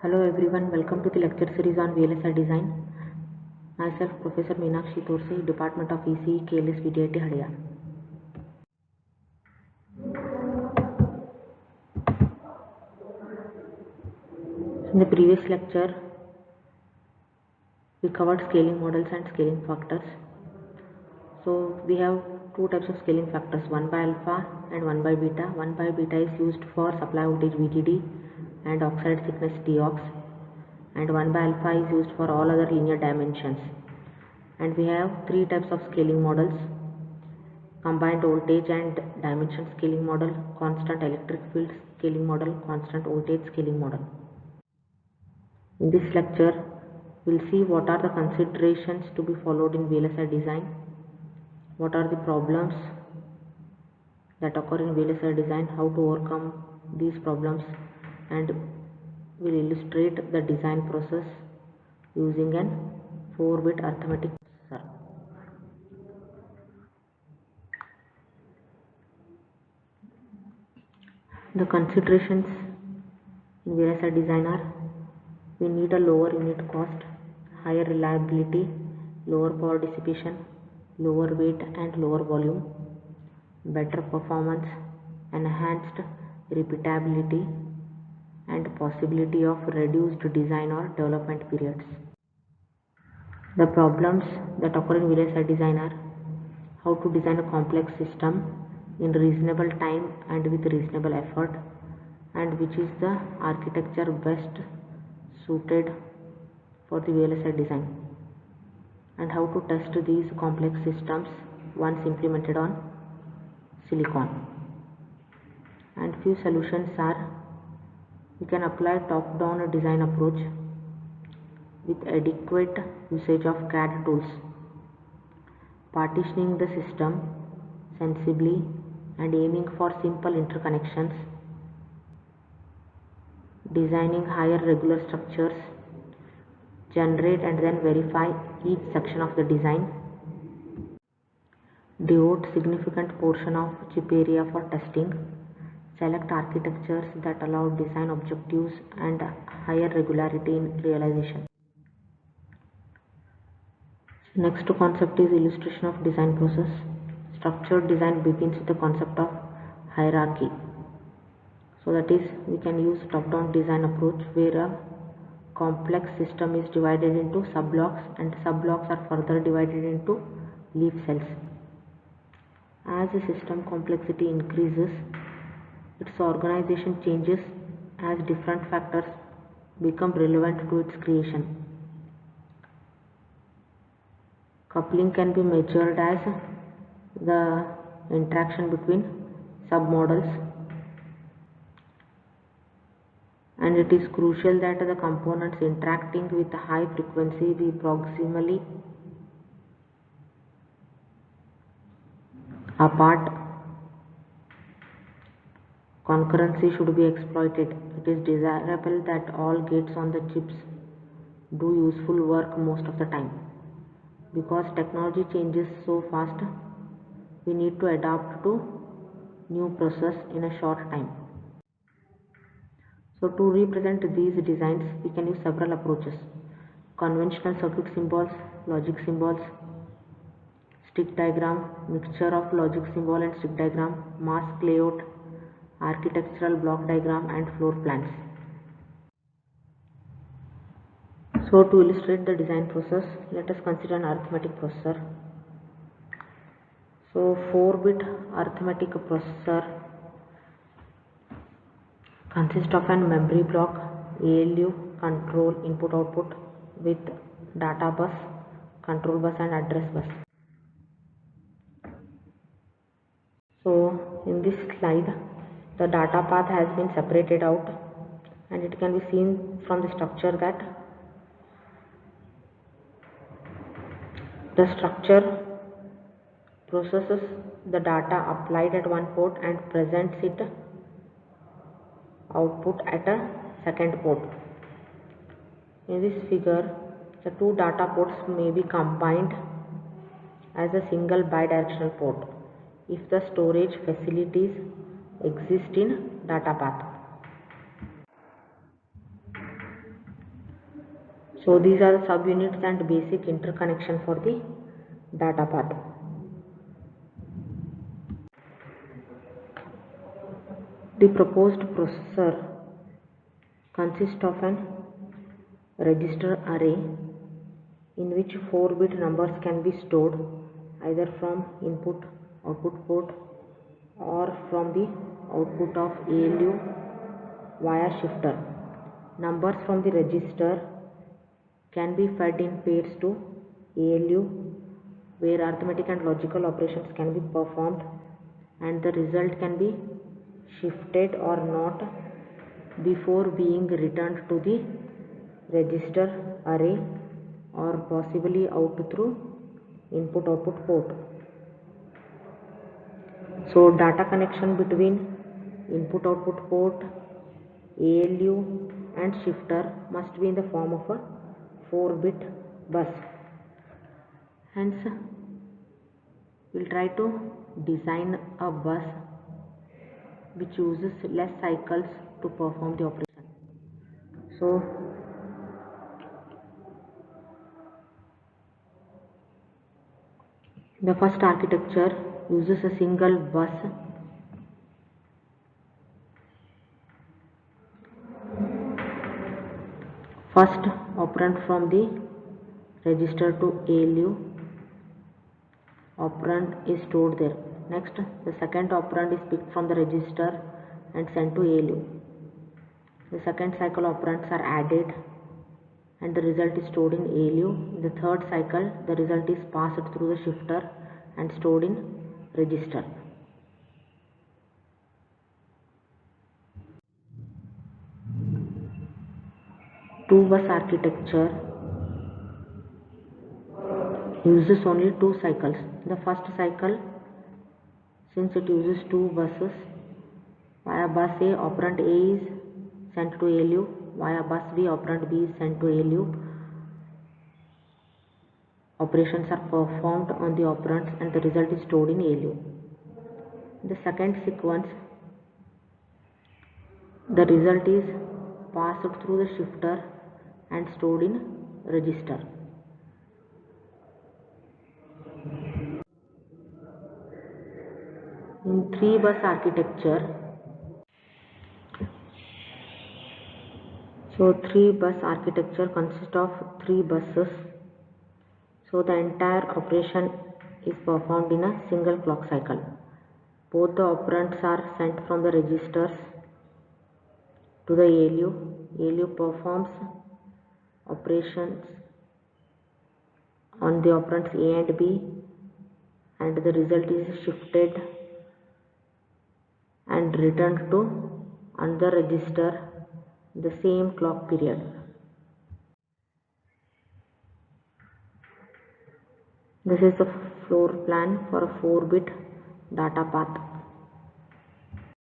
Hello everyone, welcome to the lecture series on VLSI design. Myself Professor Meenakshi Torse, Department of ECE, KLS VTIT Hadia. In the previous lecture, we covered scaling models and scaling factors. So we have two types of scaling factors, 1 by alpha and 1 by beta. 1 by beta is used for supply voltage VDD and oxide thickness Tox, and 1 by alpha is used for all other linear dimensions. And we have three types of scaling models: combined voltage and dimension scaling model, constant electric field scaling model, constant voltage scaling model. In this lecture, we'll see what are the considerations to be followed in VLSI design, what are the problems that occur in VLSI design, how to overcome these problems, and we'll illustrate the design process using an 4-bit arithmetic processor. The considerations in VLSI design are: we need a lower unit cost, higher reliability, lower power dissipation, lower weight and lower volume, better performance, enhanced repeatability, and possibility of reduced design or development periods. The problems that occur in VLSI design are: how to design a complex system in reasonable time and with reasonable effort, and which is the architecture best suited for the VLSI design, and how to test these complex systems once implemented on silicon. And few solutions are: we can apply top-down design approach with adequate usage of CAD tools, partitioning the system sensibly and aiming for simple interconnections, designing higher regular structures, generate and then verify each section of the design, devote significant portion of chip area for testing, select architectures that allow design objectives and higher regularity in realization. Next concept is illustration of design process. Structured design begins with the concept of hierarchy. So that is, we can use top-down design approach where a complex system is divided into sub-blocks, and sub-blocks are further divided into leaf cells. As the system complexity increases, its organization changes as different factors become relevant to its creation. Coupling can be measured as the interaction between submodels, and it is crucial that the components interacting with high frequency be proximally apart. Concurrency should be exploited. It is desirable that all gates on the chips do useful work most of the time. Because technology changes so fast, we need to adapt to new process in a short time. So to represent these designs, we can use several approaches: conventional circuit symbols, logic symbols, stick diagram, mixture of logic symbol and stick diagram, mask layout, architectural block diagram, and floor plans. So to illustrate the design process, let us consider an arithmetic processor. So 4-bit arithmetic processor consists of a memory block, ALU, control input output with data bus, control bus, and address bus. So in this slide, the data path has been separated out, and it can be seen from the structure that the structure processes the data applied at one port and presents it output at a second port. In this figure, the two data ports may be combined as a single bidirectional port if the storage facilities exist in data path. So these are the subunits and basic interconnection for the data path. The proposed processor consists of an register array in which 4-bit numbers can be stored either from input output port or from the output of ALU via shifter. Numbers from the register can be fed in pairs to ALU where arithmetic and logical operations can be performed, and the result can be shifted or not before being returned to the register array or possibly out through input output port. So data connection between input output port, ALU and shifter must be in the form of a 4-bit bus. Hence we'll try to design a bus which uses less cycles to perform the operation. So the first architecture uses a single bus first operand from the register to ALU operand is stored there. Next, the second operand is picked from the register and sent to ALU. The second cycle operands are added and the result is stored in ALU. In the third cycle, the result is passed through the shifter and stored in register. Two-bus architecture uses only 2 cycles. In the first cycle, since it uses 2 buses, via bus A, operand A is sent to ALU, via bus B, operand B is sent to ALU. Operations are performed on the operands and the result is stored in ALU. In the second sequence, the result is passed through the shifter and stored in register. In 3-bus architecture, so 3-bus architecture consists of 3 buses. So the entire operation is performed in a single clock cycle. Both the operands are sent from the registers to the ALU. ALU performs operations on the operands A and B and the result is shifted and returned to another register in the same clock period. This is the floor plan for a 4-bit data path.